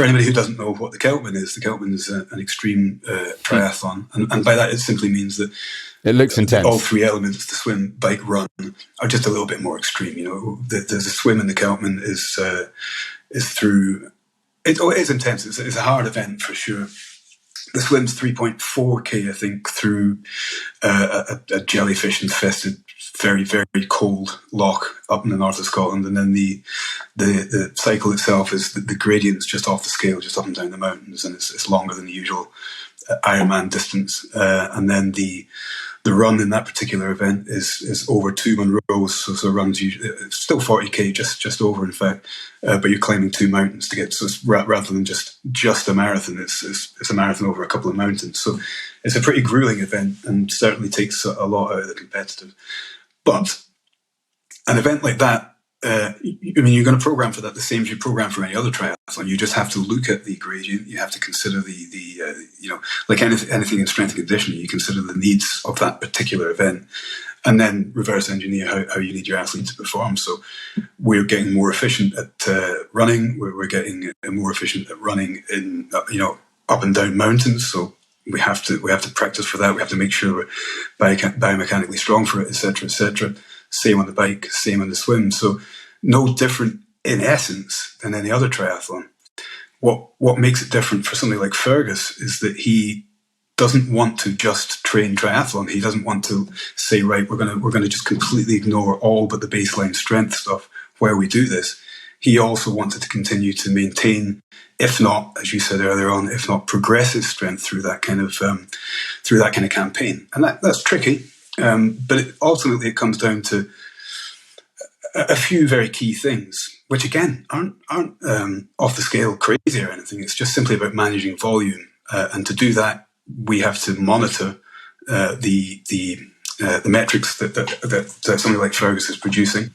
for anybody who doesn't know what the Celtman is an extreme triathlon, and by that it simply means that it looks intense. All three elements, the swim, bike, run, are just a little bit more extreme. The swim in the Celtman is through. It is intense. It's a hard event for sure. The swim's 3.4k, I think, through a jellyfish-infested, very, very cold loch up in the north of Scotland, and then the cycle itself is the gradient's just off the scale, just up and down the mountains, and it's longer than the usual Ironman distance. And then the run in that particular event is over 2 Munros, so runs it's still 40k, just over in fact, but you're climbing 2 mountains to get. So it's rather than just a marathon, it's a marathon over a couple of mountains. So it's a pretty grueling event and certainly takes a lot out of the competitive. But an event like that, you're going to program for that the same as you program for any other triathlon. You just have to look at the gradient. You have to consider like anything in strength and conditioning, you consider the needs of that particular event, and then reverse engineer how you need your athlete to perform. So we're getting more efficient at running. We're getting more efficient at running in up and down mountains. So we have to practice for that. We have to make sure we're biomechanically strong for it, etc., etc. Same on the bike, same on the swim. So no different in essence than any other triathlon. What makes it different for somebody like Fergus is that he doesn't want to just train triathlon. He doesn't want to say, right, we're gonna just completely ignore all but the baseline strength stuff where we do this. He also wanted to continue to maintain, if not, as you said earlier on, if not progressive strength through that kind of campaign. And that's tricky. But ultimately it comes down to a few very key things, which again aren't off the scale crazy or anything. It's just simply about managing volume, and to do that, we have to monitor the metrics that somebody like Fergus is producing.